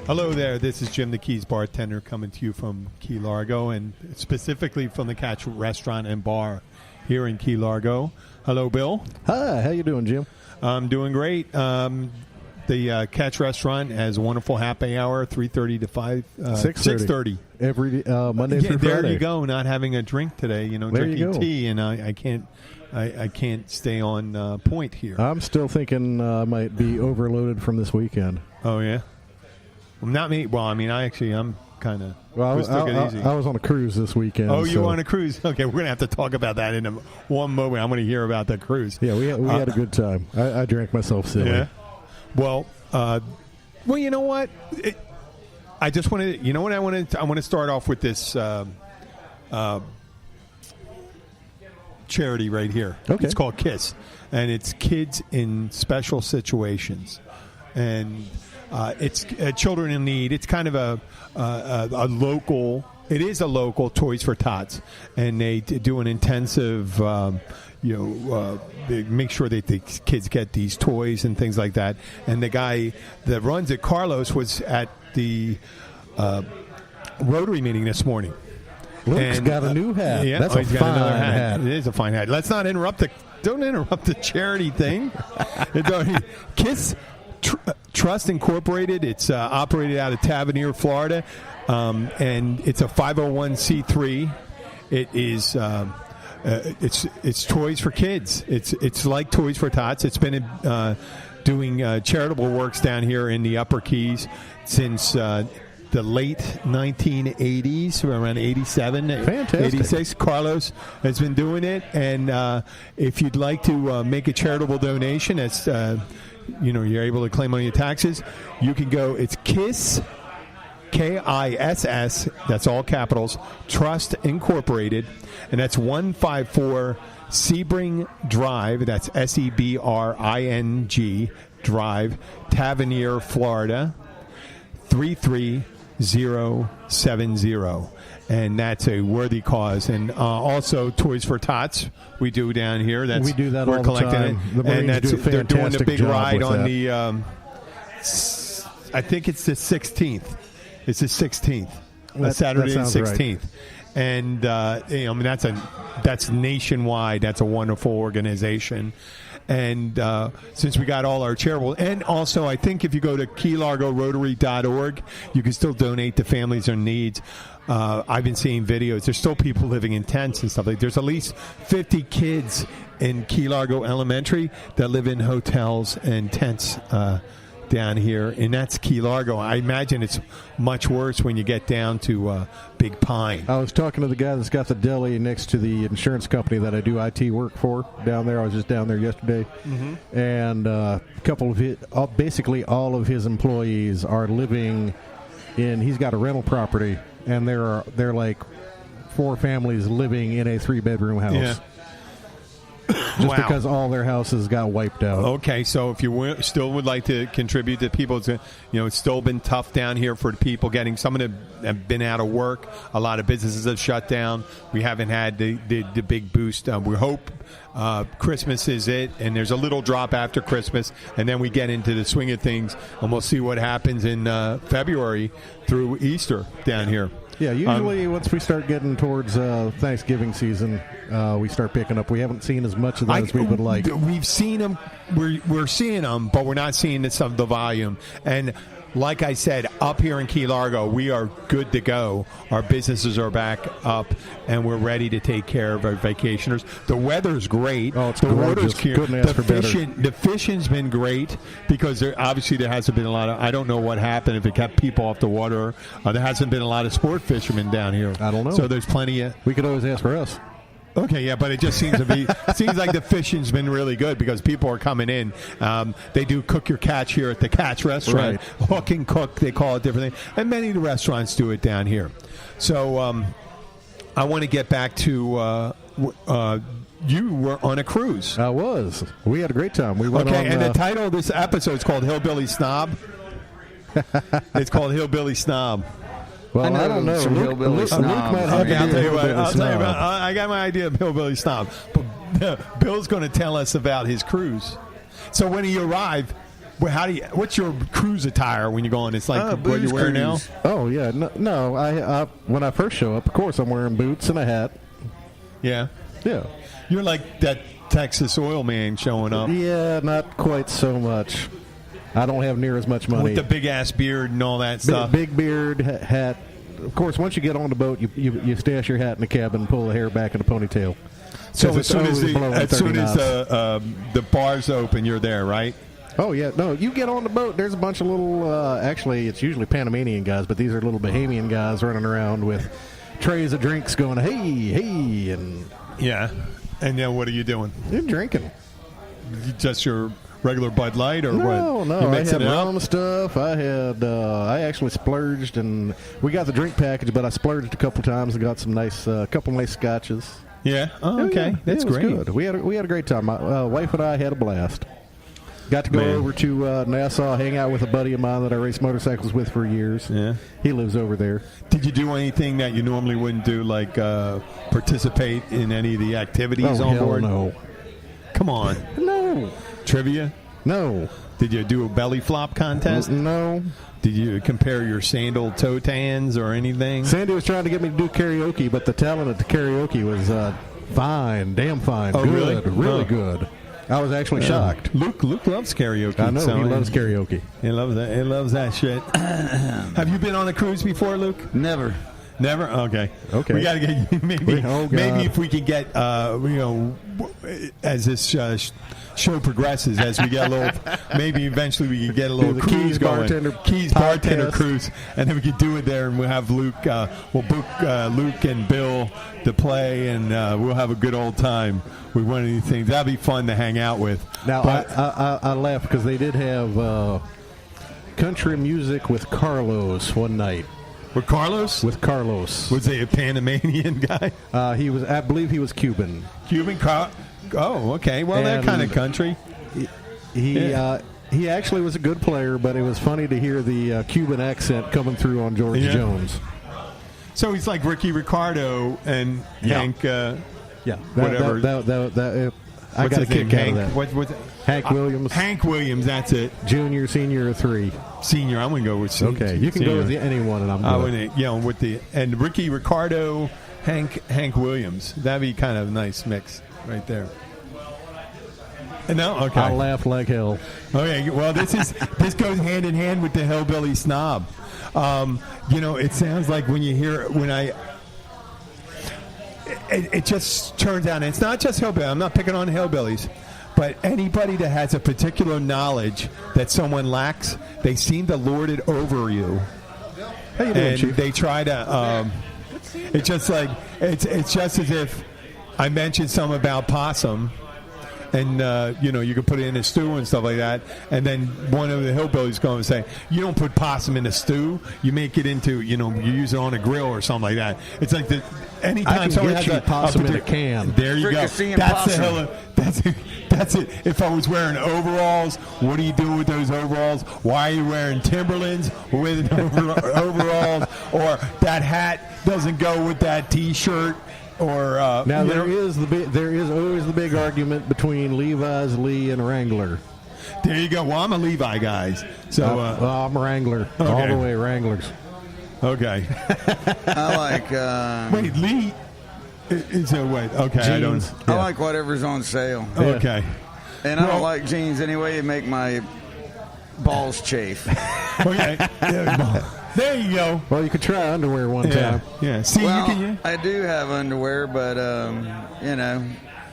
Hello there. This is Jim the Keys bartender coming to you from Key Largo and specifically from the Catch Restaurant and Bar here in Key Largo. Hello, Bill. Hi. How you doing, Jim? I'm doing great. The Catch Restaurant has a wonderful happy hour, 3:30 to 6:30 every Monday through Friday. There you go. Not having a drink today. Drinking tea, and I can't stay on point here. I'm still thinking I might be overloaded from this weekend. Oh yeah. Well, not me. Well, I mean, I'm kind of. Well, I was on a cruise this weekend. Oh, you were on a cruise? Okay, we're gonna have to talk about that in one moment. I'm going to hear about the cruise. Yeah, we had a good time. I drank myself silly. Yeah. Well, you know what? I just wanted. You know what I wanted? I want to start off with this charity right here. Okay. It's called KISS, and it's Kids in Special Situations, and it's children in need. It's kind of a local. It is a local Toys for Tots, and they do an intensive. They make sure that the kids get these toys and things like that. And the guy that runs it, Carlos, was at the Rotary meeting this morning. Luke's got a new hat. Yeah, that's he's got another hat. It is a fine hat. Let's not interrupt don't interrupt the charity thing. KISS Trust Incorporated. It's operated out of Tavernier, Florida, and it's a 501c3. It is. It's toys for kids. It's like Toys for Tots. It's been doing charitable works down here in the Upper Keys since the late 1980s, around 87, Fantastic. 86. Carlos has been doing it, and if you'd like to make a charitable donation, that's you're able to claim on your taxes. You can go. It's KISS. KISS, that's all capitals, Trust Incorporated, and that's 154 Sebring Drive, that's SEBRING Drive, Tavernier, Florida, 33070. And that's a worthy cause. And also Toys for Tots, we do down here. We do that all the time. And they're doing the big ride on the, I think it's the 16th. It's the 16th, Saturday the 16th, right. And that's nationwide. That's a wonderful organization, and since we got all our charitable, and also I think if you go to KeyLargoRotary.org, you can still donate to families in needs. I've been seeing videos. There's still people living in tents and stuff like. There's at least 50 kids in Key Largo Elementary that live in hotels and tents. Down here, and that's Key Largo. I imagine it's much worse when you get down to Big Pine. I was talking to the guy that's got the deli next to the insurance company that I do IT work for down there. I was just down there yesterday, and a couple of basically all of his employees are living in. He's got a rental property, and they're like 4 families living in a 3-bedroom house. Yeah. Just because all their houses got wiped out. Okay, so if you still would like to contribute to people, it's still been tough down here for people getting. Some of them have been out of work. A lot of businesses have shut down. We haven't had the big boost. We hope Christmas is it, and there's a little drop after Christmas, and then we get into the swing of things, and we'll see what happens in February through Easter down here. Yeah, usually once we start getting towards Thanksgiving season, we start picking up. We haven't seen as much of that as we would like. We've seen them. We're seeing them, but we're not seeing the volume. And like I said, up here in Key Largo, we are good to go. Our businesses are back up, and we're ready to take care of our vacationers. The weather's great. Oh, it's the gorgeous. water's clear. Couldn't ask for better. The fishing's been great because there hasn't been a lot of. I don't know what happened if it kept people off the water. There hasn't been a lot of sport fishermen down here. I don't know. So there's plenty of. We could always ask for us. Okay, yeah, but it just seems to be seems like the fishing's been really good because people are coming in. They do cook your catch here at the Catch Restaurant, right. Hook and cook, they call it different things, and many of the restaurants do it down here. So I want to get back to you were on a cruise. I was. We had a great time. We went on, and the title of this episode is called HillBilly Snob. It's called HillBilly Snob. Well, I don't know. Luke might have I'll tell you what. I got my idea of Hillbilly Snob. But Bill's going to tell us about his cruise. So when he arrived, What's your cruise attire when you go on? It's like what you wear now. Oh yeah, no. I when I first show up, of course, I'm wearing boots and a hat. Yeah. Yeah. You're like that Texas oil man showing up. Yeah, not quite so much. I don't have near as much money. With the big ass beard and all that stuff. Big beard, hat. Of course, once you get on the boat, you stash your hat in the cabin and pull the hair back in a ponytail. So as soon as the bars open, you're there, right? Oh, yeah. No, you get on the boat, there's a bunch of little, actually, it's usually Panamanian guys, but these are little Bahamian guys running around with trays of drinks going, hey, and... Yeah. And then what are you doing? You're drinking. Just your regular Bud Light or what? No. I had rum stuff. I actually splurged, and we got the drink package, but I splurged a couple times and got some couple nice scotches. Yeah. Oh, okay. That's great. Good. We had a great time. My wife and I had a blast. Got to go over to Nassau, hang out with a buddy of mine that I raced motorcycles with for years. Yeah. He lives over there. Did you do anything that you normally wouldn't do, like participate in any of the activities on board? No. Come on. No. Trivia? No. Did you do a belly flop contest? No. Did you compare your sandal toe tans or anything? Sandy was trying to get me to do karaoke, but the talent at the karaoke was fine, damn fine. Oh, good, really? Good. I was actually shocked. Luke loves karaoke. I know, he loves karaoke. He loves that. He loves that shit. Have you been on a cruise before, Luke? Never. Never? Okay. We got to get maybe if we could get as this show progresses, as we get a little, maybe eventually we can get a little cruise going. Bartender cruise, and then we could do it there, and we'll have Luke. We'll book Luke and Bill to play, and we'll have a good old time with one of these things. That'd be fun to hang out with. Now I laugh because they did have country music with Carlos one night. With Carlos? With Carlos. Was he a Panamanian guy? He was. I believe he was Cuban. Cuban? Oh, okay. Well, that kind of country. He actually was a good player, but it was funny to hear the Cuban accent coming through on George Jones. So he's like Ricky Ricardo and Hank. Whatever. I got a kick out of that. What's Hank Williams. Hank Williams, that's it. Junior, senior, or 3. Senior, I'm going to go with senior. Okay, you can go with anyone, and I'm good. And Ricky Ricardo, Hank Williams. That'd be kind of a nice mix right there. No, okay. I'll laugh like hell. Okay, well, this goes hand in hand with the hillbilly snob. It sounds like when you hear it just turns out, and it's not just hillbilly. I'm not picking on hillbillies, but anybody that has a particular knowledge that someone lacks, they seem to lord it over you. How you doing, and Chief? They try to. It's just like it's just as if I mentioned something about possum. And, you can put it in a stew and stuff like that. And then one of the hillbillies going and say, you don't put possum in a stew. You make it into, you use it on a grill or something like that. It's like anytime someone has a possum in a can. There you go. That's it. If I was wearing overalls, what do you do with those overalls? Why are you wearing Timberlands with overalls? Or that hat doesn't go with that T-shirt? Or now there is always the big argument between Levi's, Lee, and Wrangler. There you go. Well, I'm a Levi guy, so I'm a Wrangler all the way. Wranglers. Okay. I like. Wait, Lee. Wait. Okay, jeans. I like whatever's on sale. Yeah. Okay. And I don't like jeans anyway. It make my balls chafe. Okay. There you go. Well, you could try underwear one time. Yeah. See, I do have underwear, but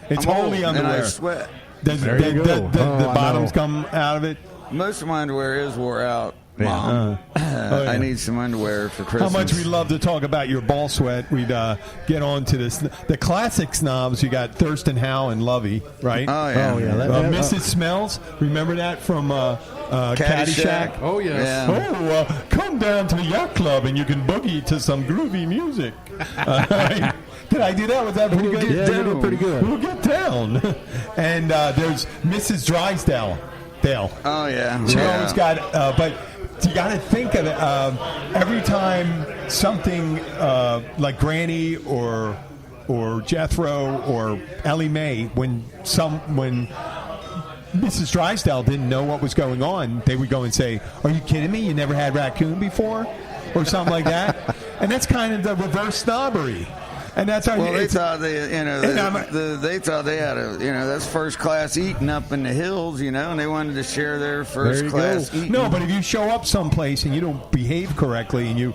it's I'm only old underwear. And I sweat. The bottoms come out of it. Most of my underwear is wore out. Mom, I need some underwear for Christmas. How much we love to talk about your ball sweat. We'd get on to the classic snobs. You got Thurston Howe and Lovey, right? Oh, yeah. Mrs. Smells. Remember that from Caddyshack? Oh, yes. Yeah. Come down to the yacht club and you can boogie to some groovy music. Did I do that? Was that pretty good? Yeah, you did pretty good. We'll get down. And there's Mrs. Drysdale. Oh, yeah. She always got, but you got to think of it. Every time something like Granny or Jethro or Ellie Mae, when Mrs. Drysdale didn't know what was going on, they would go and say, "Are you kidding me? You never had raccoon before?" Or something like that. And that's kind of the reverse snobbery. And that's how they thought they thought they had that's first class eating up in the hills, and they wanted to share their first class eating. No, but if you show up someplace and you don't behave correctly and you're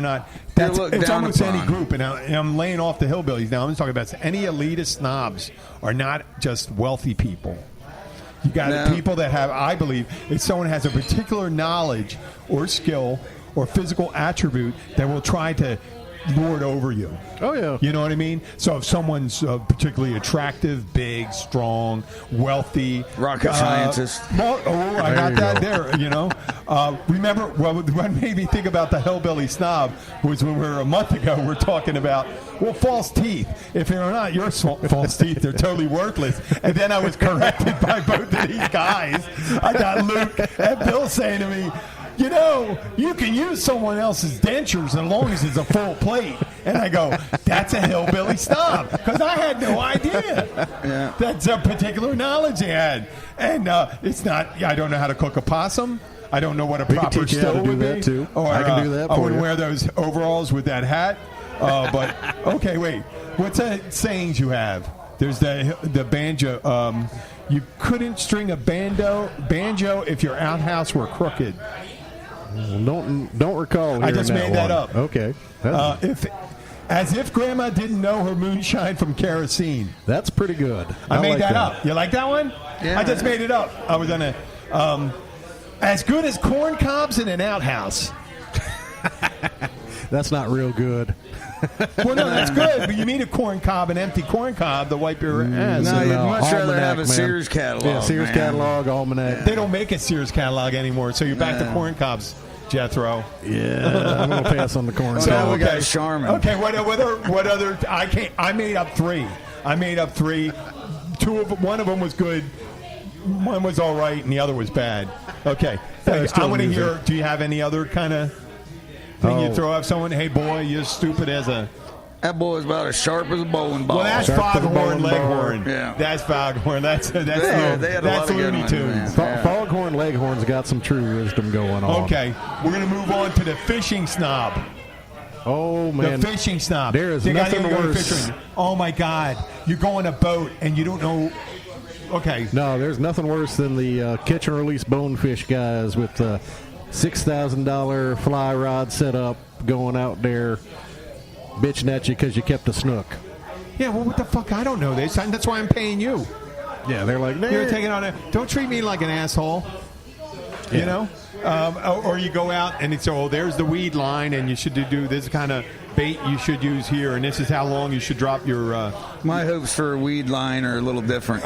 not. It's almost any group, and I'm laying off the hillbillies now. I'm just talking about any elitist snobs are not just wealthy people. You got people that have, I believe, if someone has a particular knowledge or skill or physical attribute that will try to lord over you. Oh, yeah. You know what I mean? So if someone's particularly attractive, big, strong, wealthy. Rocket scientist. I got that there, Remember, what made me think about the hillbilly snob was when we were a month ago, we were talking about, false teeth. If they're not your false teeth, they're totally worthless. And then I was corrected by both of these guys. I got Luke and Bill saying to me, you can use someone else's dentures as long as it's a full plate. And I go, that's a hillbilly snob. Because I had no idea. Yeah. That's a particular knowledge they had. And it's not, I don't know how to cook a possum. I don't know what a proper stove would be. Too. Or, I can do that for I wouldn't wear those overalls with that hat. But, okay, wait. What's that sayings you have? There's the banjo. You couldn't string a banjo if your outhouse were crooked. Don't recall. I just made that up. Okay. As if Grandma didn't know her moonshine from kerosene. That's pretty good. I made that up. You like that one? Yeah. I just made it up. I was gonna as good as corn cobs in an outhouse. That's not real good. Well, no, that's good. But you need a corn cob, an empty corn cob to wipe your ass. No, you'd much rather almanac, have a man. Sears catalog. Yeah, Sears catalog, almanac. They don't make a Sears catalog anymore, so you're back to corn cobs, Jethro. Yeah, I'm gonna pass on the corn. So we got Charmin. Okay, what other? I made up three. One of them was good. One was all right, and the other was bad. Okay, I want to hear. Do you have any other kind of thing you throw up someone? Hey, boy, you're stupid as a. That boy's about as sharp as a bowling ball. Well, that's Foghorn Leghorn. Yeah. That's Foghorn. That's they had a lot of good Looney ones, Tunes. Foghorn Leghorn's got some true wisdom going on. Okay, we're going to move on to the fishing snob. Oh, man. The fishing snob. There is nothing worse. Oh, my God. You go on a boat and you don't know. Okay. No, there's nothing worse than the catch and release bonefish guys with the $6,000 fly rod set up going out there bitching at you because you kept a snook. Yeah, well, what the fuck? I don't know this. That's why I'm paying you. Yeah, they're like, nah. You're taking on a. Don't treat me like an asshole. Yeah. You know? Or you go out and it's, there's the weed line, and you should do this kind of bait you should use here, and this is how long you should drop your. My hopes for a weed line are a little different.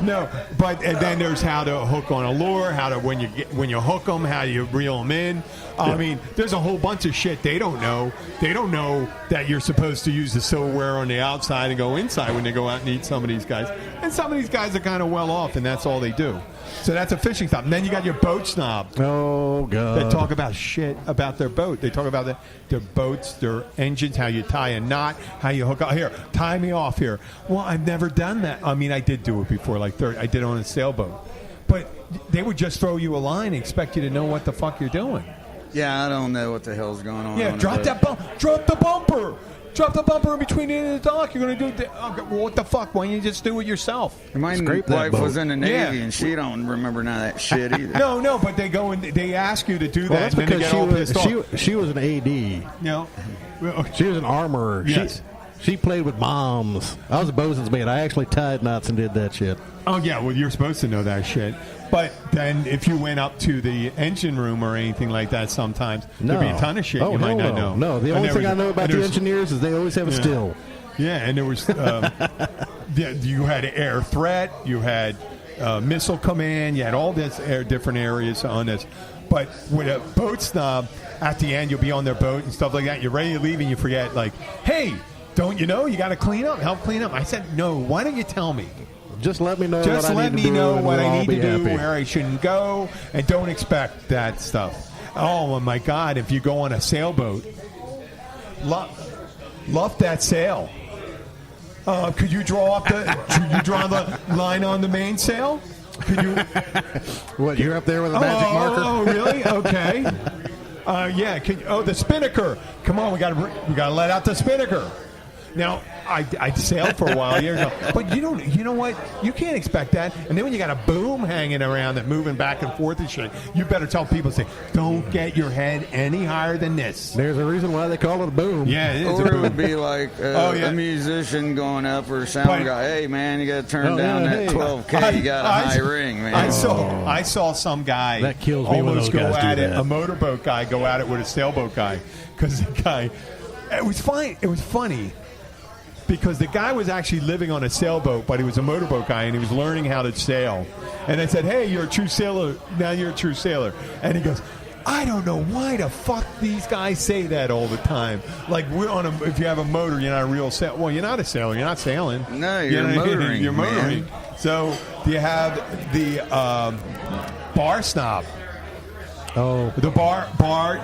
No, and then there's how to hook on a lure, when you hook them, how you reel them in. I mean, there's a whole bunch of shit they don't know. They don't know that you're supposed to use the silverware on the outside and go inside when they go out and eat some of these guys. And some of these guys are kind of well off, and that's all they do. So that's a fishing snob. And then you got your boat snob. Oh, God. That talk about shit about their boat. They talk about their boats, their engines, how you tie a knot, how you hook up. Here, tie me off here. Well, I've never done that. I mean, I did do it before, I did it on a sailboat. But they would just throw you a line and expect you to know what the fuck you're doing. Yeah, I don't know what the hell's going on. Yeah, drop the bumper. Drop the bumper in between the end of the dock. You're going to do well, what the fuck? Why don't you just do it yourself? My wife was in the Navy, and she don't remember none of that shit either. No, but they go and they ask you to do that. Well, that's and then because she was an AD. No. She was an armorer. Yes. She played with bombs. I was a bosun's mate. I actually tied knots and did that shit. Oh, yeah. Well, you're supposed to know that shit. But then if you went up to the engine room or anything like that sometimes, there'd be a ton of shit you might not know. No, the only thing I know about the engineers is they always have a still. Yeah, and there was you had air threat, you had missile command, you had all this different areas on this. But with a boat snob, at the end, you'll be on their boat and stuff like that. You're ready to leave and you forget, hey, don't you know you got to clean up? Help clean up. I said, no, why don't you tell me? Just let me know Just what I let need to me do. know what I need to do, happy. where I shouldn't go, and don't expect that stuff. Oh, my God, if you go on a sailboat, luff that sail. Could you draw the line on the mainsail? Could you? What, you're up there with a magic marker? Oh, really? Okay. Yeah. The spinnaker. Come on, we got to let out the spinnaker. Now, I sailed for a while years ago, but you know what? You can't expect that. And then when you got a boom hanging around that moving back and forth and shit, you better tell people, say, don't get your head any higher than this. There's a reason why they call it a boom. Yeah, it is or a boom. it would be like a musician going up or a sound guy. Hey, man, you got to turn down that 12K. You got a high ring, man. I saw some guy that kills me almost when go those guys at do it. that. A motorboat guy go at it with a sailboat guy because the guy. It was fine. It was funny. Because the guy was actually living on a sailboat, but he was a motorboat guy, and he was learning how to sail. And I said, hey, you're a true sailor. Now you're a true sailor. And he goes, I don't know why the fuck these guys say that all the time. Like, if you have a motor, you're not a real sailor. Well, you're not a sailor. You're not sailing. No, you're motoring. You're motoring. Man. So you have the bar snob. Oh, the bar.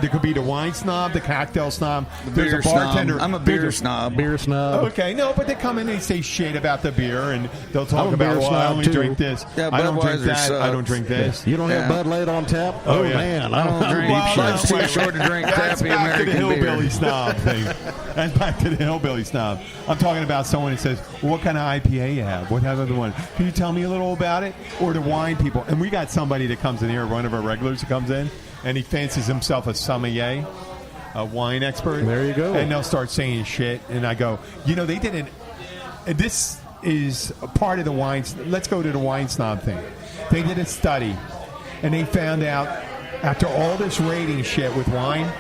There could be the wine snob, the cocktail snob. There's a bartender. Snob. I'm a beer snob. Beer snob. Okay, no, but they come in and they say shit about the beer, and they'll talk I'm a about, beer well, I snob only too. drink this. Yeah, I don't drink Budweiser that. sucks. I don't drink this. You don't have Bud Light on tap? Oh, yeah. Man, I don't drink. Well, Life's too that's short to drink That's crappy back to the American hillbilly beer. snob thing. That's back to the hillbilly snob. I'm talking about someone who says, well, what kind of IPA you have? What other one? Can you tell me a little about it? Or the wine people. And we got somebody that comes in here, one of our regulars that comes in, and he fancies himself a sommelier, a wine expert. There you go. And they'll start saying shit, and I go, they didn't. This is a part of the wine. Let's go to the wine snob thing. They did a study, and they found out after all this rating shit with wine,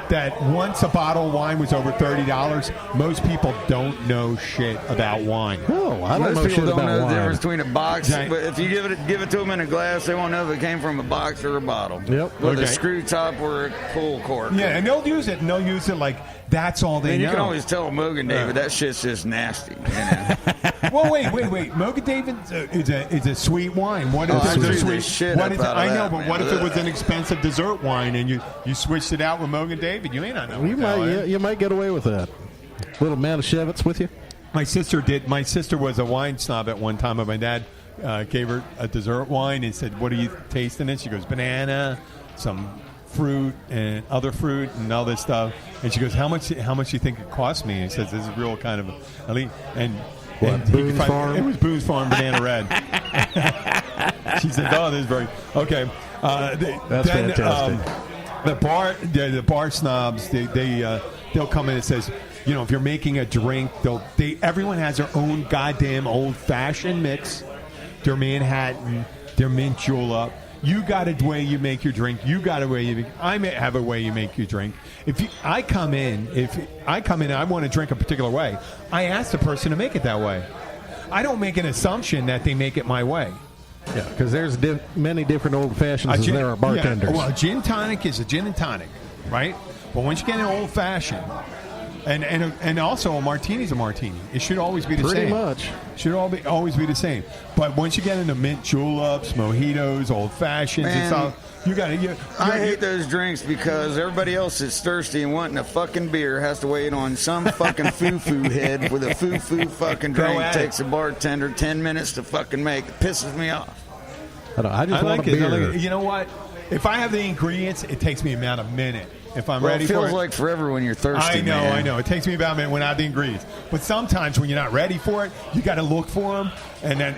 that once a bottle of wine was over $30, most people don't know shit about wine. Oh, I don't Most know people shit don't about know the wine. difference between a box. Giant. But if you give it to them in a glass, they won't know if it came from a box or a bottle. Yep. With Okay. a screw top or a pull cork. Yeah, and they'll use it. And they'll use it like that's all they And know. you can always tell Mogan David that shit's just nasty. You know? Well, wait. Mogan David is a sweet wine. What if I it was a threw the sweet? shit What up if, out of I know, that, but man. what if it was an expensive dessert wine and you switched it out with Mogan David? You may not know. You might get away with that. Little Manischewitz with you? My sister did. My sister was a wine snob at one time, and my dad gave her a dessert wine and said, "What are you tasting?" It. She goes, "Banana, some fruit, and other fruit, and all this stuff." And she goes, "How much? How much do you think it cost me?" And he says, "This is real kind of elite." And Boone's Farm? It was Boone's Farm Banana Red. She said, "Oh, this is very okay." That's fantastic. The bar snobs, they'll come in and says, if you're making a drink, everyone has their own goddamn old-fashioned mix. Their Manhattan, their mint julep. You got a way you make your drink. You got a way you make. I may have a way you make your drink. If I come in and I want to drink a particular way, I ask the person to make it that way. I don't make an assumption that they make it my way. Yeah, because there's many different old fashions as there are bartenders. Yeah, well, a gin tonic is a gin and tonic, right? But once you get an old fashioned, and also a martini's a martini. It should always be the Pretty same. much. Should always be the same. But once you get into mint juleps, mojitos, old fashions, it's all you got to. I hate those drinks because everybody else that's thirsty and wanting a fucking beer has to wait on some fucking foo-foo head with a foo-foo fucking drink. Takes a bartender 10 minutes to fucking make. It pisses me off. I just want a beer. You know what? If I have the ingredients, it takes me about a minute. If I'm ready for it. It feels like forever when you're thirsty. I know. It takes me about a minute when I have the ingredients. But sometimes when you're not ready for it, you got to look for them. And then,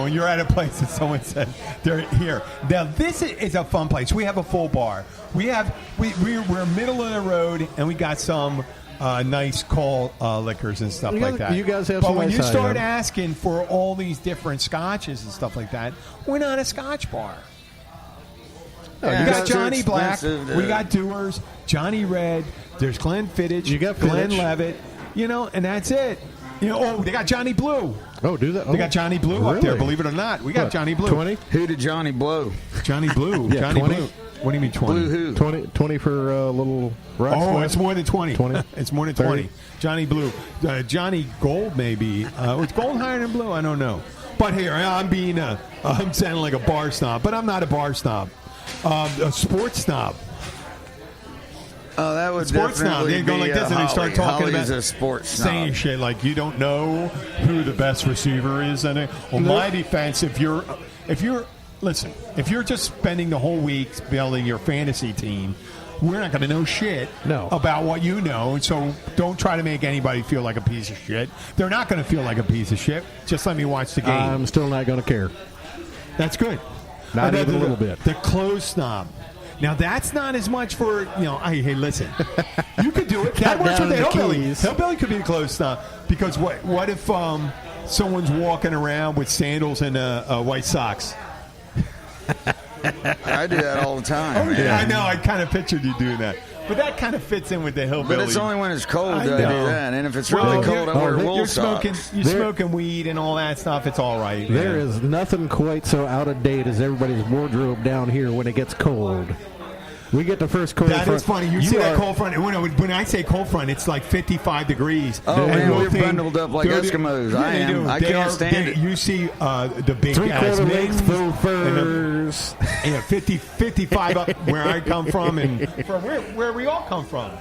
when you're at a place that someone said, they're here. Now, this is a fun place. We have a full bar. We're middle of the road, and we got some nice call liquors and stuff like that. You guys have but some when nice you start items. asking for all these different scotches and stuff like that, we're not a scotch bar. We got Johnny Black, we got Doers, Johnny Red, there's Glenn Fittich, You got Glenn Fittich. Levitt, and that's it. They got Johnny Blue. Oh, do that? They got Johnny Blue up there, believe it or not. We got Johnny Blue. 20? Who did Johnny blow? Johnny Blue. Yeah, Johnny 20. Blue. What do you mean 20? Blue who? 20 for a little rock Oh, slide? it's more than 20. 20? It's more than 30? 20. Johnny Blue. Johnny Gold, maybe. Was Gold higher than Blue? I don't know. But here, I'm sounding like a bar snob, but I'm not a bar snob. A sports snob. Oh, that would sports snob. They go like this and they start talking Holly's about a sports snob. saying shit like you don't know who the best receiver is. And my defense, if you're just spending the whole week building your fantasy team, we're not going to know shit about what you know. So don't try to make anybody feel like a piece of shit. They're not going to feel like a piece of shit. Just let me watch the game. I'm still not going to care. That's good. Not even a little bit. The clothes snob. Now, that's not as much for, hey, listen. You could do it. That works with the HillBilly. HillBilly could be the clothes snob. Because what if someone's walking around with sandals and white socks? I do that all the time. Man. Yeah, I know. I kind of pictured you doing that. But that kind of fits in with the HillBilly. But it's only when it's cold that I do that. And if it's really cold, I wear wool socks. You're smoking weed and all that stuff. It's all right. There is nothing quite so out of date as everybody's wardrobe down here when it gets cold. We get the first cold front. That is funny. You see that cold front. When I say cold front, it's like 55 degrees. Oh, man, we're bundled up like Eskimos. I am. I can't stand it. You see the big guys. Three-quarter full furs. 55 up where I come from and from where we all come from.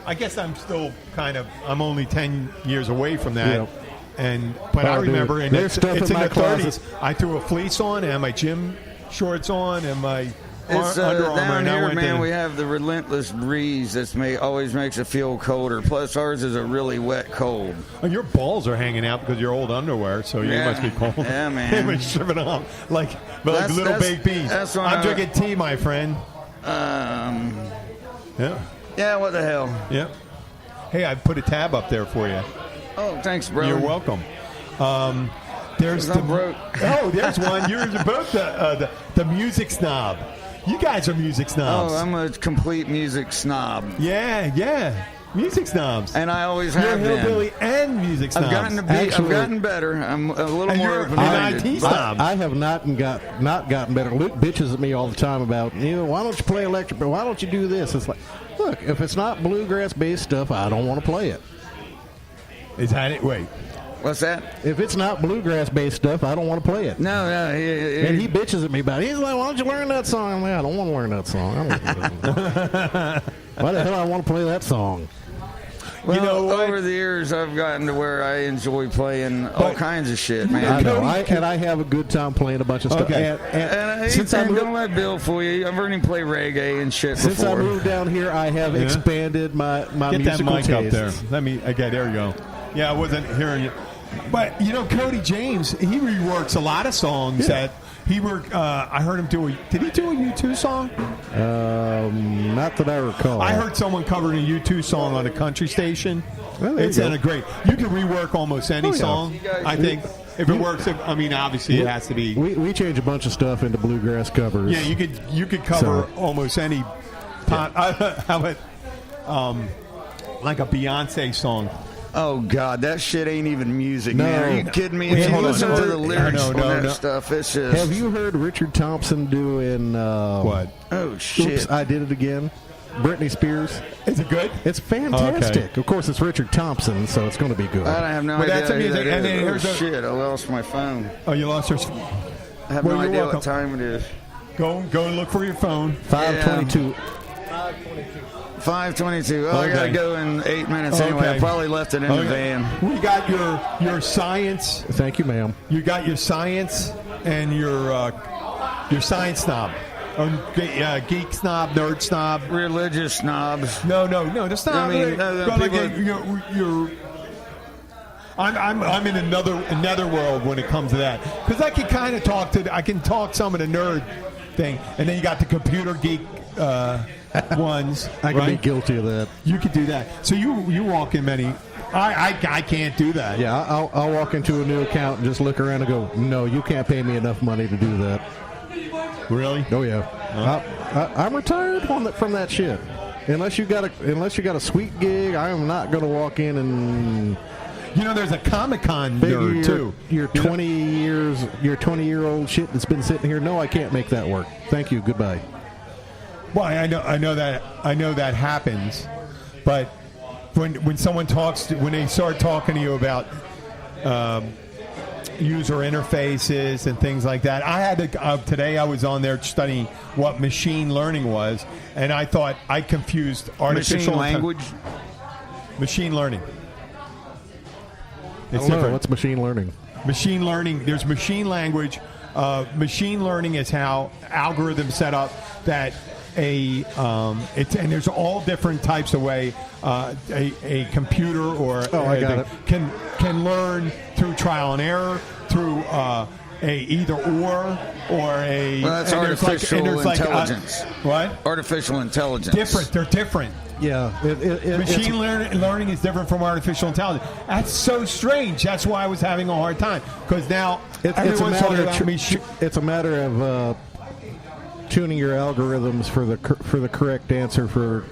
I guess I'm still I'm only 10 years away from that. Yep. But I remember, and it's in the 30s. I threw a fleece on, and my gym shorts on, and my Under Armour. Down here, man, we have the relentless breeze that always makes it feel colder. Plus, ours is a really wet cold. And your balls are hanging out because your old underwear, so you must be cold. Yeah, man. They've been stripping off like little baked beans. I'm drinking tea, my friend. Yeah. Yeah, what the hell? Yeah. Hey, I put a tab up there for you. Oh, thanks, bro. You're welcome. There's broke. Oh, there's one. You're both the music snob. You guys are music snobs. Oh, I'm a complete music snob. Yeah. Music snobs. And I always have been. You're HillBilly and music snobs. I've gotten better. I'm a little more open-minded. An IT snob. I have not gotten better. Luke bitches at me all the time about, why don't you play electric, but why don't you do this? It's like, look, if it's not bluegrass-based stuff, I don't want to play it. Is that it? Wait. What's that? If it's not bluegrass-based stuff, I don't want to play it. No. And he bitches at me about it. He's like, why don't you learn that song? I'm like, I don't want to learn that song. Why the hell I want to play that song? Well, over the years, I've gotten to where I enjoy playing all kinds of shit, man. I know. I have a good time playing a bunch of stuff. And don't let Bill fool you. I've heard him play reggae and shit Since before. I moved down here, I have expanded my musical taste. Get that mic up there. Okay, there you go. Yeah, I wasn't hearing you. But, Cody James, he reworks a lot of songs that he worked. I heard him do did he do a U2 song? Not that I recall. I heard someone covering a U2 song on a country station. Well, it sounded great. You can rework almost any song, I think. If it works, obviously it has to be. We change a bunch of stuff into bluegrass covers. Yeah, you could cover almost any pop. How about like a Beyonce song? Oh, God, that shit ain't even music, no. man. Are you kidding me? If you listen to the lyrics on that stuff, it's just... Have you heard Richard Thompson doing... what? Oh, shit. Oops, I Did It Again. Britney Spears. Is it good? It's fantastic. Okay. Of course, it's Richard Thompson, so it's going to be good. I have no idea. That's a music. And then shit, I lost my phone. Oh, you lost your... I have no idea what time it is. Go and look for your phone. 5:22. 5:22. Oh, I got to go in 8 minutes anyway. I probably left it in the van. We got your science. Thank you, ma'am. You got your science and your science snob. Or geek snob, nerd snob. Religious snobs. No. The snob. I'm in another world when it comes to that. Because I can kind of I can talk some of the nerd thing. And then you got the computer geek ones. I can be guilty of that. You could do that. So you walk in many. I can't do that. Yeah, I'll walk into a new account and just look around and go, no, you can't pay me enough money to do that. Really? Oh yeah. I'm retired from that shit. Unless you got a sweet gig, I am not going to walk in and. There's a Comic-Con nerd too. Your 20-year-old shit that's been sitting here. No, I can't make that work. Thank you. Goodbye. Well, I know that happens, but when someone when they start talking to you about user interfaces and things like that. I had to, today I was on there studying what machine learning was, and I thought I confused artificial language. Machine learning. It's different. What's machine learning? Machine learning. There's machine language. Machine learning is how algorithms set up that and there's all different types of way a computer or can learn through trial and error, through a either or a. Well, that's artificial intelligence. What? Artificial intelligence. Different. They're different. Yeah. Machine learning is different from artificial intelligence. That's so strange. That's why I was having a hard time, because now it's a matter of tuning your algorithms for the correct answer for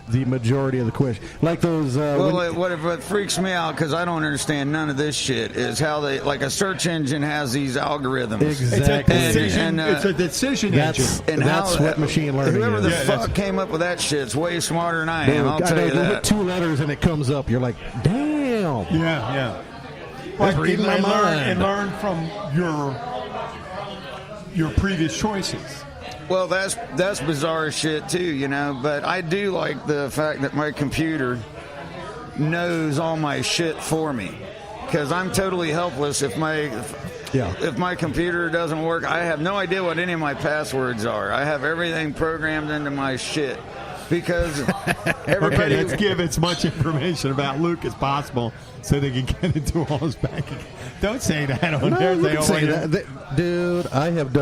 the majority of the question. Like those. What freaks me out, because I don't understand none of this shit, is how they, like, a search engine has these algorithms. Exactly. It's a decision engine. And that's what machine learning whoever is. the fuck came up with that shit's way smarter than I am. I'll tell you that. 2 letters and it comes up. You're like, damn. Yeah. That's reading my mind. And learn from your previous choices. Well, that's bizarre shit too, you know. But I do like the fact that my computer knows all my shit for me, because I'm totally helpless if my computer doesn't work. I have no idea what any of my passwords are. I have everything programmed into my shit, because everybody. Okay, let's give as much information about Luke as possible so they can get into all his banking. Don't say that on there. You can say that. Dude, I have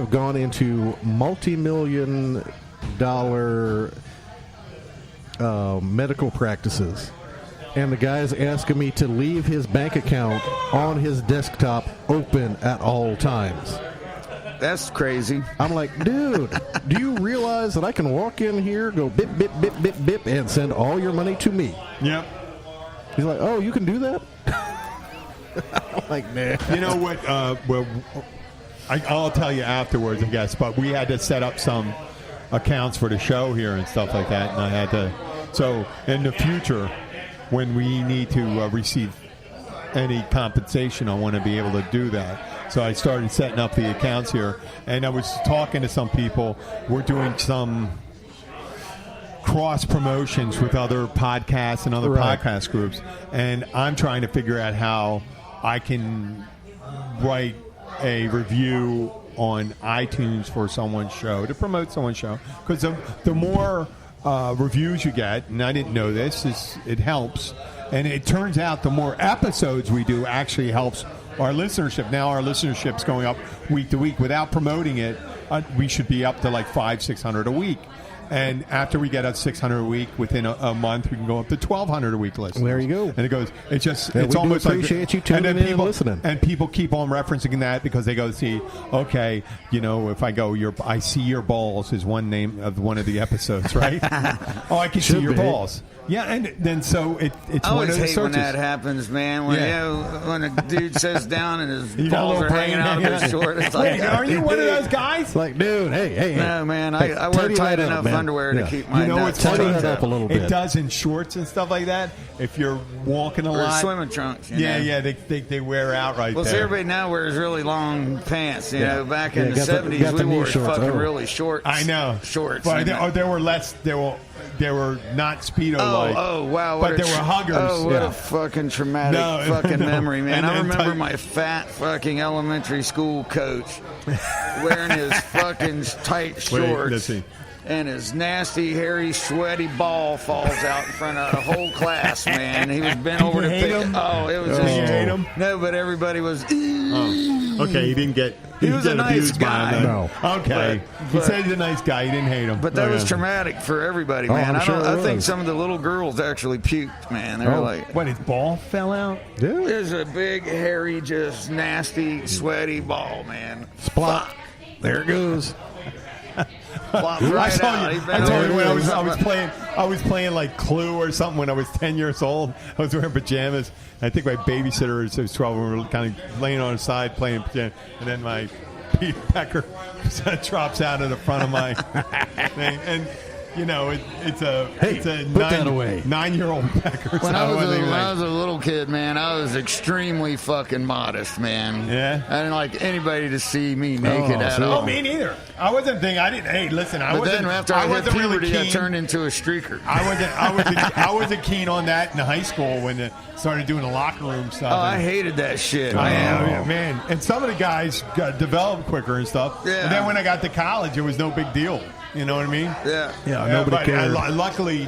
gone into multi-million-dollar medical practices, and the guy's asking me to leave his bank account on his desktop open at all times. That's crazy. I'm like, dude, do you realize that I can walk in here, go bip, bip, bip, bip, bip, and send all your money to me? Yep. He's like, oh, you can do that? I'm like, man. You know what? I'll tell you afterwards, I guess. But we had to set up some accounts for the show here and stuff like that, and I had to. So in the future, when we need to receive any compensation, I want to be able to do that. So I started setting up the accounts here, and I was talking to some people. We're doing some cross promotions with other podcasts and other podcast groups, and I'm trying to figure out how I can write a review on iTunes for someone's show, to promote someone's show, because the more reviews you get, and I didn't know this, it helps, and it turns out the more episodes we do actually helps our listenership. Now our listenership's going up week to week. Without promoting it, we should be up to like 500-600 a week. And after we get up 600 a week, within a month, we can go up to 1,200 a week listeners. There you go. And it goes. It's just. Yeah, it's almost like. Appreciate you tuning in and listening. And people keep on referencing that because they go see. Okay, you know, if I go, I see your balls is one name of one of the episodes, right? Oh, I can see your balls. Yeah, and then so it's one of the searches. I always hate when that happens, man. When a dude sits down and his balls are hanging out of his shorts. It's like, are you one of those guys? Like, dude, hey. No, man, I wear tight enough underwear to keep my nuts up a little bit. It does in shorts and stuff like that. If you're walking a lot. Or swimming trunks. Yeah, they wear out right there. Well, see, everybody now wears really long pants. You know, back in the 70s, we wore fucking really short. I know. Shorts. But there were less. They were not Speedo-like. Oh, wow. But there were huggers. Oh, what a fucking traumatic fucking memory, man. I remember my fat fucking elementary school coach wearing his fucking tight shorts. Let's see. And his nasty, hairy, sweaty ball falls out in front of the whole class, man. He was bent over to pick it. Oh, it was just. You hate him? No, but everybody was. Okay, he didn't get. He was a nice abused guy. By them. No. Okay. He said he's a nice guy. He didn't hate him. But that was traumatic for everybody, man. I think some of the little girls actually puked, man. They were like. What, his ball fell out? Yeah. There's a big, hairy, just nasty, sweaty ball, man. Splot. There it goes. Right I told you when I was playing like Clue or something when I was 10 years old. I was wearing pajamas. I think my babysitter was 12. We were kind of laying on his side playing pajamas, and then my Pete Pecker drops out of the front of my thing. And you know, it's a put that away. 9-year-old pecker. When I was a little kid, man, I was extremely fucking modest, man. Yeah. I didn't like anybody to see me naked at all. Oh, me neither. I wasn't thinking. I didn't. Hey, listen. But then after I hit puberty, I turned into a streaker. I wasn't keen on that in high school when it started doing the locker room stuff. Oh, I hated that shit. Man. And some of the guys got developed quicker and stuff. Yeah. And then when I got to college, it was no big deal. You know what I mean? Yeah. Nobody cared. Luckily,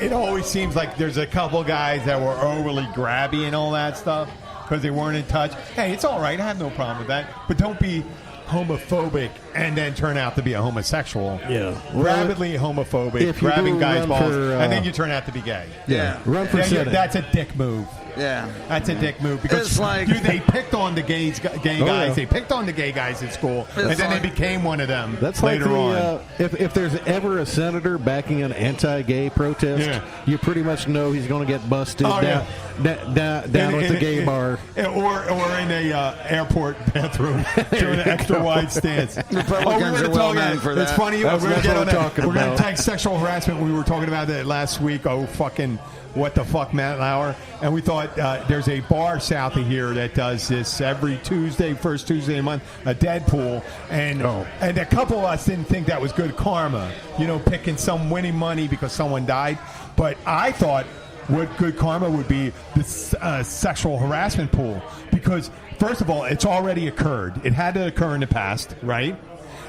it always seems like there's a couple guys that were overly grabby and all that stuff because they weren't in touch. Hey, it's all right. I have no problem with that. But don't be homophobic and then turn out to be a homosexual. Yeah. Rapidly homophobic, grabbing guys' balls, and then you turn out to be gay. Yeah. Run for Senate. That's a dick move. Yeah. That's a dick move because It's like- dude, they picked on the gay guys. yeah. They picked on the gay guys in school, and then like- they became one of them That's later like on. if there's ever a senator backing an anti-gay protest, you pretty much know he's going to get busted down at the gay bar. Or in a airport bathroom doing an extra wide stance. Republicans are well known for that. It's funny. That's what we're talking We're going about. to take sexual harassment. We were talking about that last week. Oh, fucking what the fuck, Matt Lauer. And we thought there's a bar south of here that does this every Tuesday, first Tuesday of the month, a Deadpool. And a couple of us didn't think that was good karma, you know, picking some winning money because someone died. But I thought what good karma would be this sexual harassment pool. Because, first of all, it's already occurred. It had to occur in the past, right?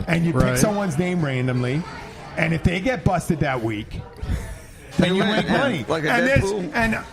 And you pick someone's name randomly. And if they get busted that week, then you make money. Like and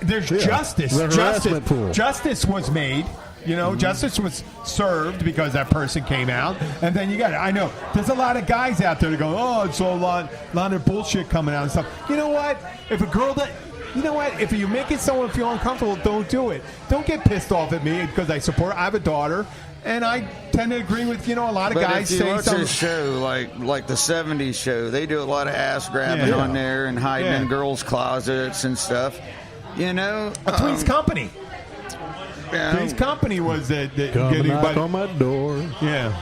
there's justice. The harassment pool. Justice was made. You know, justice was served because that person came out. And then you got it. I know. There's a lot of guys out there that go, oh, it's a lot of bullshit coming out and stuff. You know what? If a girl that... You know what? If you're making someone feel uncomfortable, don't do it. Don't get pissed off at me because I have a daughter. And I tend to agree with, you know, a lot of guys say something. But if you watch this show, like the 70s show, they do a lot of ass grabbing on there and hiding in girls' closets and stuff. You know? Three's Company. Yeah. Three's Company was the Come knock on my door. Yeah.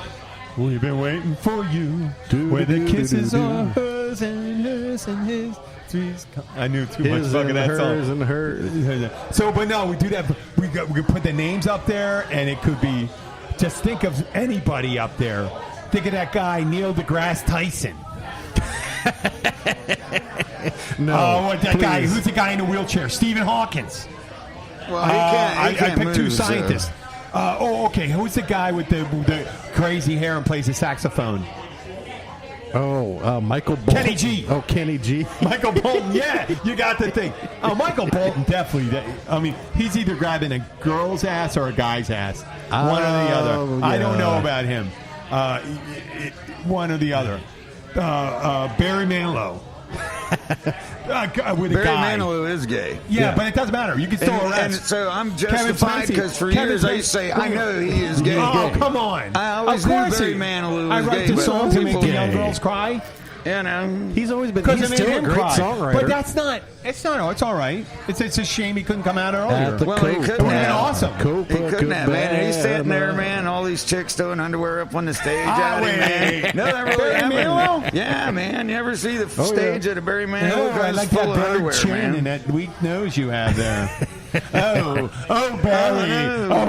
We've been waiting for you. Where the kisses are hers and hers and his. I knew too much fucking that song. Hers and hers. So, but no, we do that. We could put the names up there, and it could be. Just think of anybody up there. Think of that guy, Neil deGrasse Tyson. Guy? Who's the guy in the wheelchair? Stephen Hawkins. Well, he can't I picked two move, scientists. Okay. Who's the guy with the crazy hair and plays the saxophone? Michael Bolton. Kenny G. Oh, Kenny G. Michael Bolton, yeah, you got the thing. Michael Bolton definitely. I mean, he's either grabbing a girl's ass or a guy's ass. One or the other. Yeah. I don't know about him. One or the other. Barry Manilow. With Barry a guy. Manilow is gay. Yeah, but it doesn't matter. You can still arrest. And so I'm justified because for years I used to say, I know he is gay. Oh, come on. I always knew Barry Manilow was I write gay. the songs and make the people- young girls cry. You know. He's always been. Because He's still a great songwriter. But that's not. It's not. Oh, it's all right. It's a shame he couldn't come out earlier. Well, he couldn't It would have been have. awesome. He couldn't have, man. And he's sitting there, man. All these chicks throwing underwear up on the stage at him, man. No, that really Barry Manilow? happened. Yeah, man. You ever see the stage at a Barry Manilow? Oh, I It's like full that of bird underwear, chin man. and that weak nose you have there. Barry.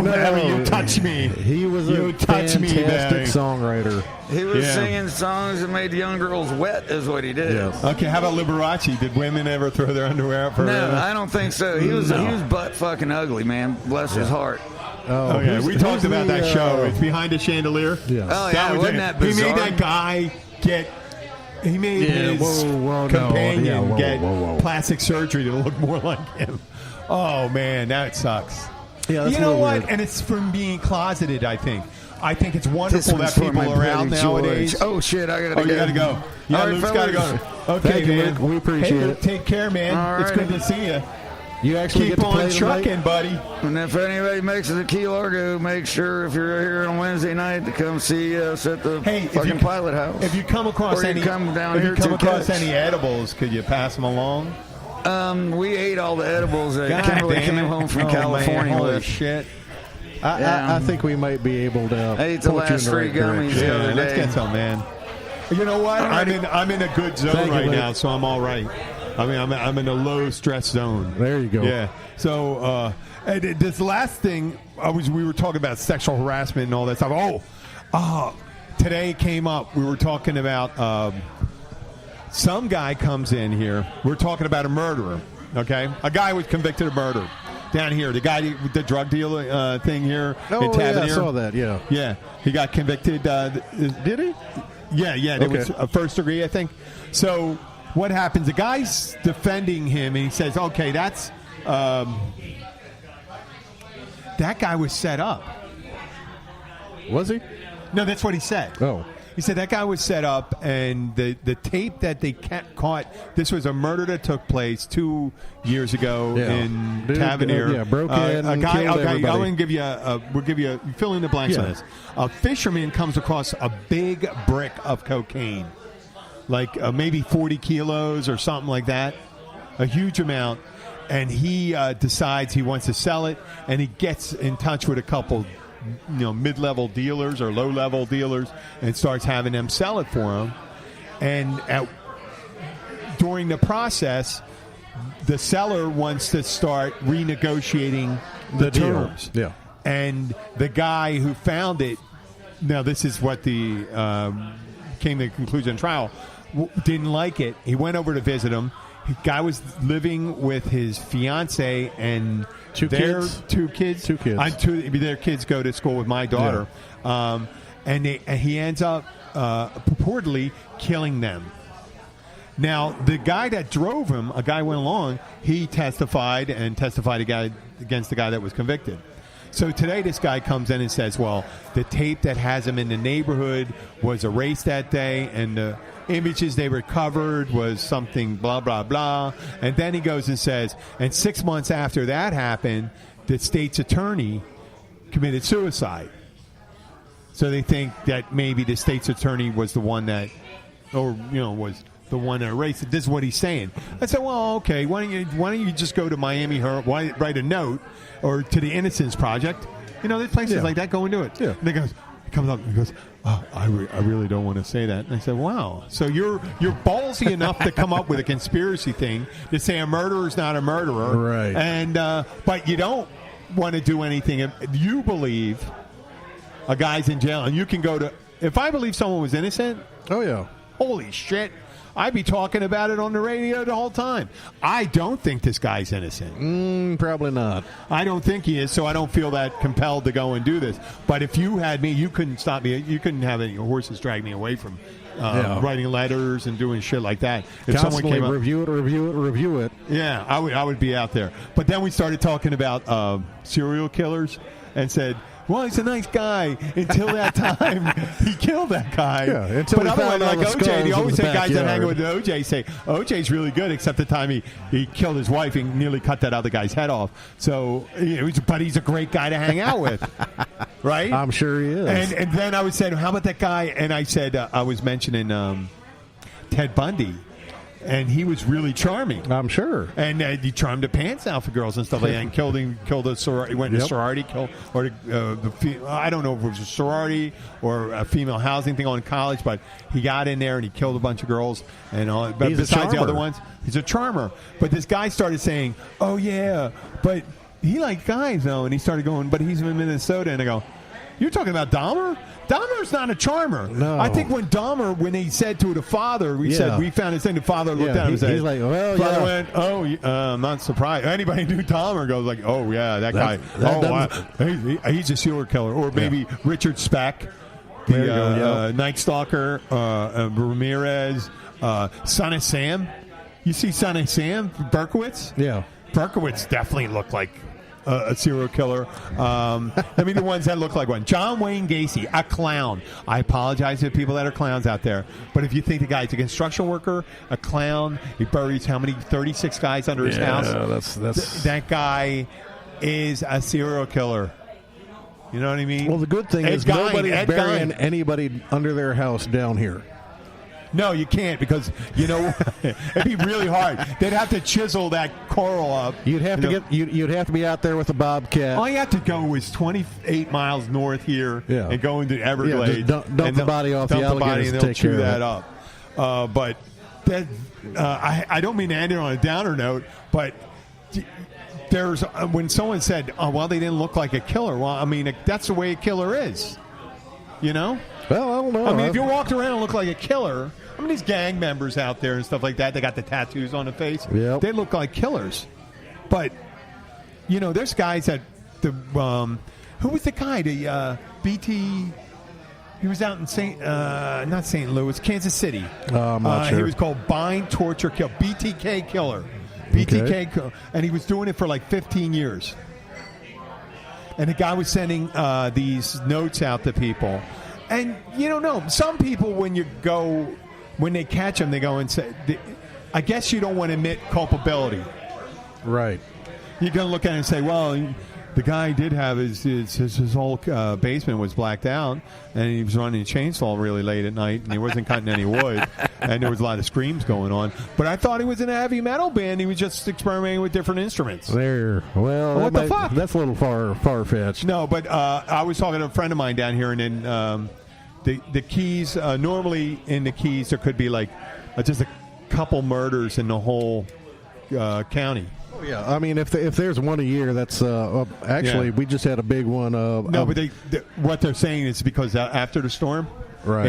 Barry, you touch me. He was a You touch me, fantastic Barry. songwriter. He was Yeah. singing songs that made young girls wet, is what he did. Yes. Okay, how about Liberace? Did women ever throw their underwear up for No, I don't think so. He was butt fucking ugly, man. Bless his heart. Okay, we talked about that show. It's Behind the Chandelier. Yes. Oh yeah, wasn't that bizarre? He made that guy get. He made his no. companion Yeah, get whoa. plastic surgery to look more like him. Oh man, that sucks. Yeah, that's you know a little what? weird. And it's from being closeted. I think it's This wonderful one's that for my people are out buddy nowadays. George. Oh shit, I gotta Oh, go. you gotta go. Yeah, All right, Luke's gotta go. fellas. Okay, Thank you, man. Luke. We appreciate it. Take care, man. All It's righty. good to see you. You actually Keep get to play on tonight? trucking, buddy. And if anybody makes it to Key Largo, make sure if you're here on Wednesday night to come see us at the fucking Pilot House. If you come across Or you any, come down if here you come to across catch. any edibles, could you pass them along? We ate all the edibles that God Kimberly damn came it. home from Oh, California man, holy with. shit. I think we might be able to I ate the point you in last the three right gummies direction. the other Yeah, let's day. get some, man. You know what? I'm in a good zone right now, so I'm all right. I mean, I'm in a low stress zone. There you go. Yeah. So this last thing, we were talking about sexual harassment and all that stuff. Today came up. We were talking about some guy comes in here. We're talking about a murderer. Okay, a guy was convicted of murder down here. The guy with the drug dealer thing here in Tavernier. Yeah, I saw that. Yeah. Yeah, he got convicted. Did he? Yeah. There was a first degree, I think. So what happens? The guy's defending him, and he says, "Okay, that's that guy was set up." Was he? No, that's what he said. Oh. He said that guy was set up, and the tape that they caught, this was a murder that took place 2 years ago in Tavernier. Broke in, a guy. killed Okay, everybody. I'm going to give you fill in the blanks on this. A fisherman comes across a big brick of cocaine, like maybe 40 kilos or something like that, a huge amount, and he decides he wants to sell it, and he gets in touch with a couple mid-level dealers or low-level dealers and starts having them sell it for him. And during the process, the seller wants to start renegotiating the terms. Yeah. And the guy who found it, now this is what the came to the conclusion in trial, didn't like it. He went over to visit him. The guy was living with his fiance and two kids. Their kids go to school with my daughter, and he ends up purportedly killing them. Now, the guy that drove him, a guy went along. He testified against the guy that was convicted. So today, this guy comes in and says, "Well, the tape that has him in the neighborhood was erased that day, and the images they recovered was something blah, blah, blah." And then he goes and says, and 6 months after that happened, the state's attorney committed suicide. So they think that maybe the state's attorney was the one that, was the one that erased it. This is what he's saying. I said, well, okay, why don't you just go to Miami Herald, write a note, or to the Innocence Project? There's places like that. Go and do it. Yeah. And he comes up and he goes, "Oh, I really don't want to say that." And I said, "Wow, so you're ballsy enough to come up with a conspiracy thing to say a murderer is not a murderer, right? And but you don't want to do anything. If you believe a guy's in jail, and you can go to. If I believe someone was innocent, oh yeah, holy shit." I'd be talking about it on the radio the whole time. I don't think this guy's innocent. Probably not. I don't think he is, so I don't feel that compelled to go and do this. But if you had me, you couldn't stop me. You couldn't have any horses drag me away from writing letters and doing shit like that. If Constantly someone came up, review it. Yeah, I would be out there. But then we started talking about serial killers and said, well, he's a nice guy until that time he killed that guy. Yeah, until but otherwise, like OJ, they always say guys that hang with OJ say OJ's really good, except the time he killed his wife and nearly cut that other guy's head off. So, but he's a great guy to hang out with, right? I'm sure he is. And then I was saying, how about that guy? And I said, I was mentioning Ted Bundy. And he was really charming. I'm sure. And he charmed the pants out for girls and stuff like that. And killed a sorority. Went to sorority, I don't know if it was a sorority or a female housing thing on college, but he got in there and he killed a bunch of girls and all. But besides the other ones, he's a charmer. But this guy started saying, "Oh yeah, but he liked guys though," and he started going, "But he's in Minnesota," and I go, "You're talking about Dahmer? Dahmer's not a charmer." No. I think when he said to the father, said, we found his thing, the father looked at him and said, he's like, well, father went, I'm not surprised. Anybody knew Dahmer goes like, oh, yeah, that guy. He's a serial killer. Or maybe Richard Speck, the Night Stalker, Ramirez, Son of Sam. You see Son of Sam, Berkowitz? Yeah. Berkowitz definitely looked like a serial killer. The ones that look like one. John Wayne Gacy, a clown. I apologize to people that are clowns out there, but if you think the guy's a construction worker, a clown, he buries 36 guys under his house. That guy is a serial killer. You know what I mean? Well, the good thing is nobody's burying anybody under their house down here. No, you can't because it'd be really hard. They'd have to chisel that coral up. You'd have to be out there with a bobcat. All you have to go is 28 miles north here and go into Everglades. Yeah, just dump the body off the alligators and they'll chew that up. But that I don't mean to end it on a downer note, but there's when someone said, "Oh, well, they didn't look like a killer." Well, I mean, that's the way a killer is. Well, I don't know. I mean, if you walked around and looked like a killer, I mean, these gang members out there and stuff like that, they got the tattoos on the face. Yep. They look like killers. But, there's guys that who was the guy? The BT. He was out in not St. Louis, Kansas City. I'm not sure. He was called Bind, Torture, Kill. BTK Killer. BTK Killer. And he was doing it for like 15 years. And the guy was sending these notes out to people. And you don't know. Some people, when they catch them, they go and say, I guess you don't want to admit culpability. Right. You're going to look at it and say, well, the guy did have his whole basement was blacked out, and he was running a chainsaw really late at night, and he wasn't cutting any wood, and there was a lot of screams going on. But I thought he was in a heavy metal band. He was just experimenting with different instruments. What the fuck? That's a little far-fetched. No, but I was talking to a friend of mine down here, and then the Keys, normally in the Keys, there could be like just a couple murders in the whole county. Yeah, I mean, if there's one a year, that's actually we just had a big one. No, but what they're saying is because after the storm, right?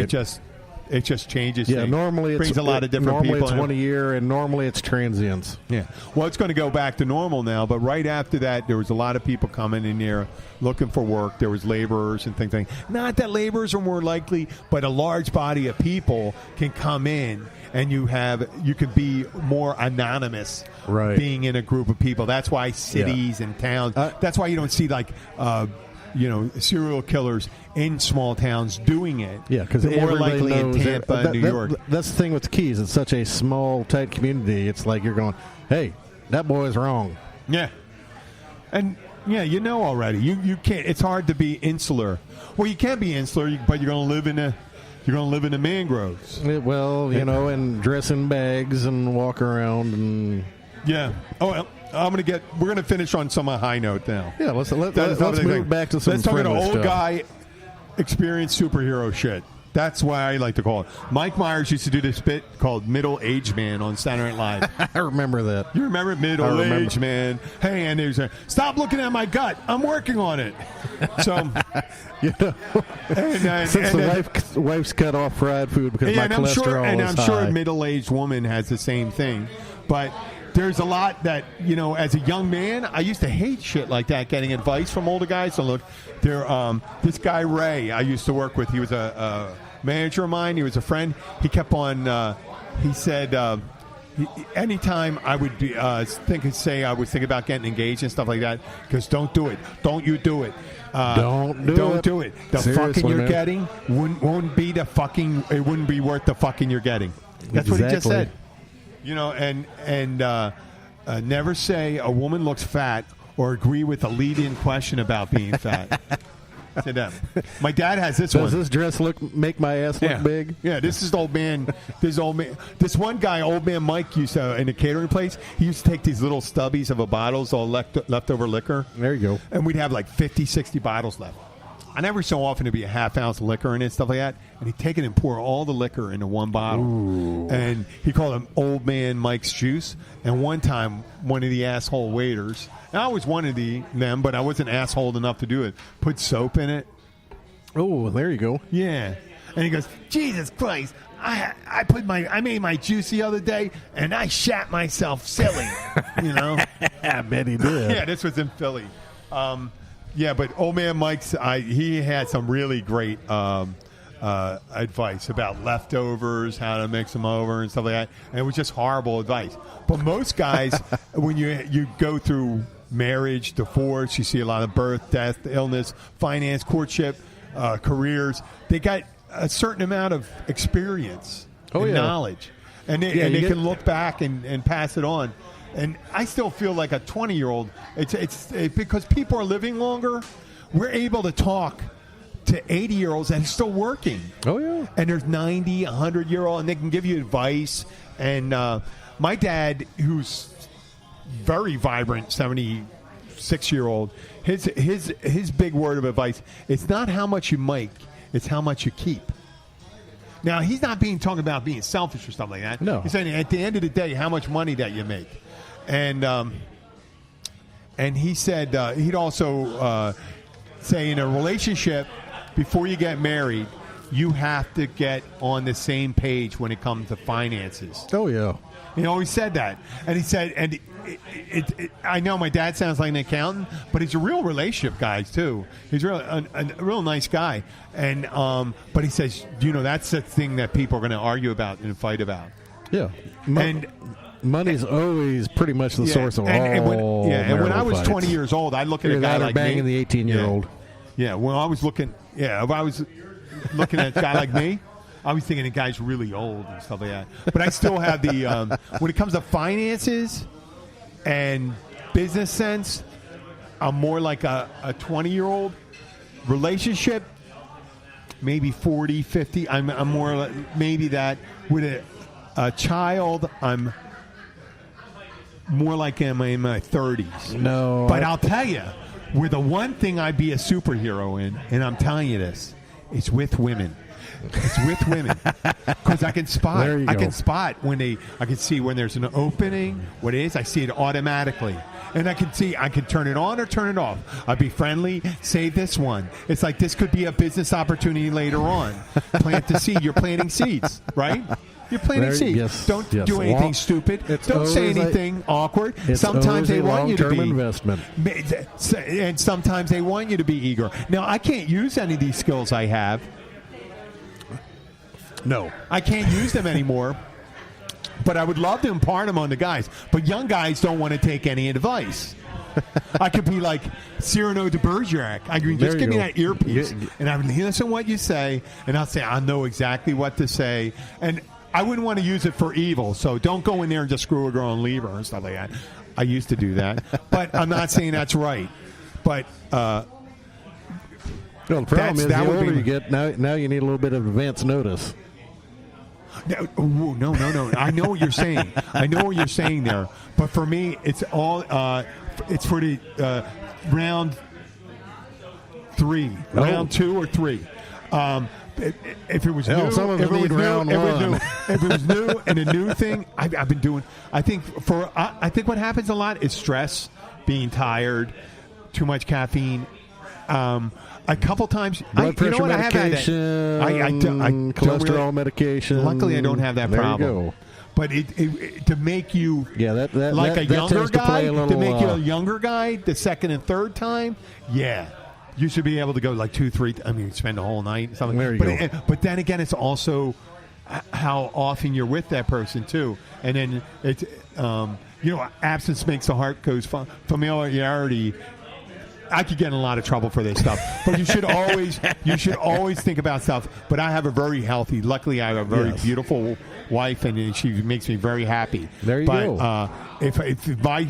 It just changes. Yeah, normally brings a lot of different people. Normally it's one a year, and normally it's transients. Yeah, well, it's going to go back to normal now. But right after that, there was a lot of people coming in here looking for work. There was laborers and things like that. Not that laborers are more likely, but a large body of people can come in. And you can be more anonymous, right? Being in a group of people. That's why cities and towns. That's why you don't see like serial killers in small towns doing it. Yeah, because they're more likely in Tampa, New York. That's the thing with the Keys. It's such a small, tight community. It's like you're going, hey, that boy's wrong. Yeah, and already. You can't. It's hard to be insular. Well, you can be insular, but you're going to live in the mangroves. Well, and dress in bags and walk around and. Yeah. Oh, well, we're going to finish on some high note now. Yeah, let's move back to some. Let's talk about old stuff. Guy experience superhero shit. That's why I like to call it. Mike Myers used to do this bit called Middle Age Man on Saturday Night Live. I remember that. You remember Middle Age Man? Hey, and there's stop looking at my gut. I'm working on it. So, since the wife's cut off fried food because my cholesterol is high. And I'm sure a middle-aged woman has the same thing. But there's a lot that, as a young man, I used to hate shit like that, getting advice from older guys. So look, this guy Ray I used to work with, he was a manager of mine. He was a friend. He kept on, he said, anytime I would be, I was thinking about getting engaged and stuff like that, because don't do it. Don't you do it. Don't do it. The Seriously, fucking you're man. getting wouldn't be it wouldn't be worth the fucking you're getting. That's what he just said. And never say a woman looks fat or agree with a lead-in question about being fat. To them. My dad has this one. Does this dress make my ass look big? Yeah, this is old man. This one guy, old man Mike, used to, in a catering place, he used to take these little stubbies of a bottles, all leftover liquor. There you go. And we'd have like 50, 60 bottles left. And every so often it'd be a half ounce of liquor in it, stuff like that. And he'd take it and pour all the liquor into one bottle. Ooh. And he called him Old Man Mike's Juice. And one time, one of the asshole waiters, and I always wanted them, but I wasn't asshole enough to do it, put soap in it. Oh, there you go. Yeah. And he goes, Jesus Christ, I made my juice the other day, and I shat myself silly. I bet he did. Yeah, this was in Philly. Yeah, but old man Mike's, he had some really great advice about leftovers, how to mix them over and stuff like that. And it was just horrible advice. But most guys, when you go through marriage, divorce, you see a lot of birth, death, illness, finance, courtship, careers. They got a certain amount of experience and knowledge. And they can look back and pass it on. And I still feel like a 20-year-old. It's because people are living longer. We're able to talk to 80-year-olds that are still working. Oh, yeah. And there's 90, 100-year-old, and they can give you advice. And my dad, who's very vibrant, 76-year-old, his big word of advice, it's not how much you make, it's how much you keep. Now, he's not talking about being selfish or something like that. No. He's saying at the end of the day, how much money that you make. And he said he'd also say in a relationship, before you get married, you have to get on the same page when it comes to finances. Oh, yeah. He always said that. And he said, and I know my dad sounds like an accountant, but he's a real relationship guy, too. He's a real nice guy. And but he says, that's the thing that people are going to argue about and fight about. Yeah. And money's always pretty much the source of all and when I was fights. 20 years old, I'd look at a guy like banging me. the 18-year-old. Yeah, if I was looking at a guy like me, I was thinking the guy's really old and stuff like that. But I still have the when it comes to finances and business sense, I'm more like a 20-year-old. Relationship, maybe 40, 50. I'm more like maybe that. With a child, I'm more like in my 30s. No. But I'll tell you, where the one thing I'd be a superhero in, and I'm telling you this, it's with women. It's with women because I can spot. I can spot I can see when there's an opening. What it is, I see it automatically, and I can see. I can turn it on or turn it off. I'd be friendly. Save this one. It's like this could be a business opportunity later on. Plant the seed. You're planting seeds, right? You're planting seeds. Yes, Don't do anything stupid. Don't say anything awkward. Sometimes they want you to be investment, and sometimes they want you to be eager. Now, I can't use any of these skills I have. No, I can't use them anymore. But I would love to impart them on the guys. But young guys don't want to take any advice. I could be like Cyrano de Bergerac. I can just give me that earpiece, and I would listen to what you say, and I'll say I know exactly what to say, and I wouldn't want to use it for evil. So don't go in there and just screw a girl and leave her and stuff like that. I used to do that, but I'm not saying that's right. But well, the problem is the older you get, now you need a little bit of advance notice. No. I know what you're saying. I know what you're saying there. But for me, it's all. It's for the round 3, round 2 or 3. If it was new, some of them need round 1. If it was new and a new thing, I've been doing. I think what happens a lot is stress, being tired, too much caffeine. A couple times, blood pressure medication, cholesterol medication. Luckily, I don't have that problem. There you go. But it to make you that younger guy, to make you a younger guy the second and third time, you should be able to go like 2, 3. I mean, spend the whole night. Something. There you go. But then again, it's also how often you're with that person too, and then it's absence makes the heart goes familiarity. I could get in a lot of trouble for this stuff, but you should always think about stuff. But I have a very healthy. Luckily, I have a very beautiful wife, and she makes me very happy. There you go. If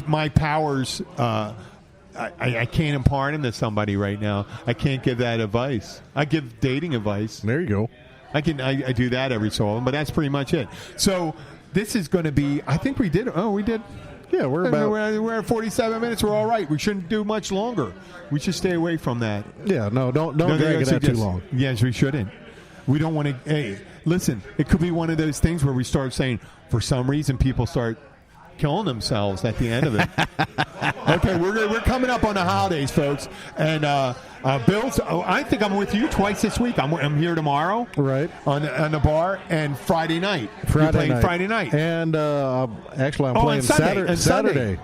my powers, I can't impart them to somebody right now. I can't give that advice. I give dating advice. There you go. I do that every so often, but that's pretty much it. So this is going to be. I think we did. Oh, we did. Yeah, we're at 47 minutes. We're all right. We shouldn't do much longer. We should stay away from that. Yeah, don't drag it out too long. Yes, we shouldn't. We don't want to. Hey, listen, it could be one of those things where we start saying, for some reason, people start killing themselves at the end of it. Okay, we're coming up on the holidays, folks, and Bill's. I think I'm with you twice this week. I'm here tomorrow, right, on the bar, and Friday night. Friday night, and actually I'm playing Saturday.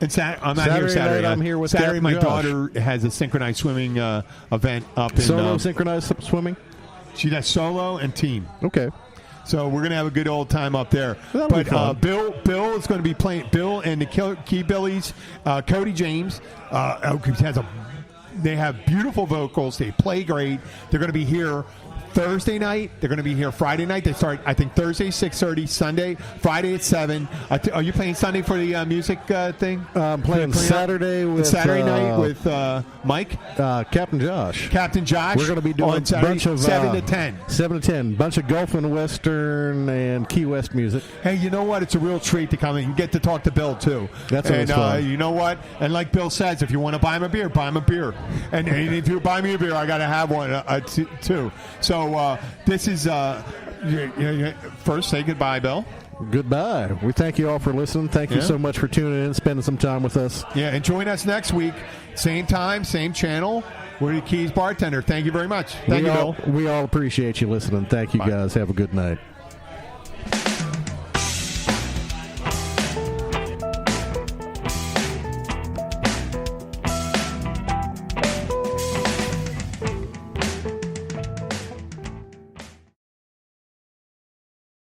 I'm not here Saturday. Night, I'm here with Saturday. My Josh. daughter has a synchronized swimming event up in solo synchronized swimming. She does solo and team. Okay. So we're going to have a good old time up there. But Bill is going to be playing. Bill and the HillBillys, Cody James, they have beautiful vocals. They play great. They're going to be here Thursday night. They're going to be here Friday night. They start, I think, Thursday 6:30, Sunday, Friday at 7. Are you playing Sunday for the music thing? I'm playing Saturday night with Mike, Captain Josh. Captain Josh. We're going to be doing a bunch of 7 to 10. 7 to 10. Bunch of Gulf and Western and Key West music. Hey, you know what? It's a real treat to come in. You get to talk to Bill too. That's always fun. You know what? And like Bill says, if you want to buy him a beer, buy him a beer. And if you buy me a beer, I got to have one too. So this is first. Say goodbye, Bill. Goodbye. We thank you all for listening. Thank you so much for tuning in, spending some time with us. Yeah, and join us next week, same time, same channel. We're the Keys Bartender. Thank you very much. Thank you, Bill. We all appreciate you listening. Thank you, guys. Have a good night.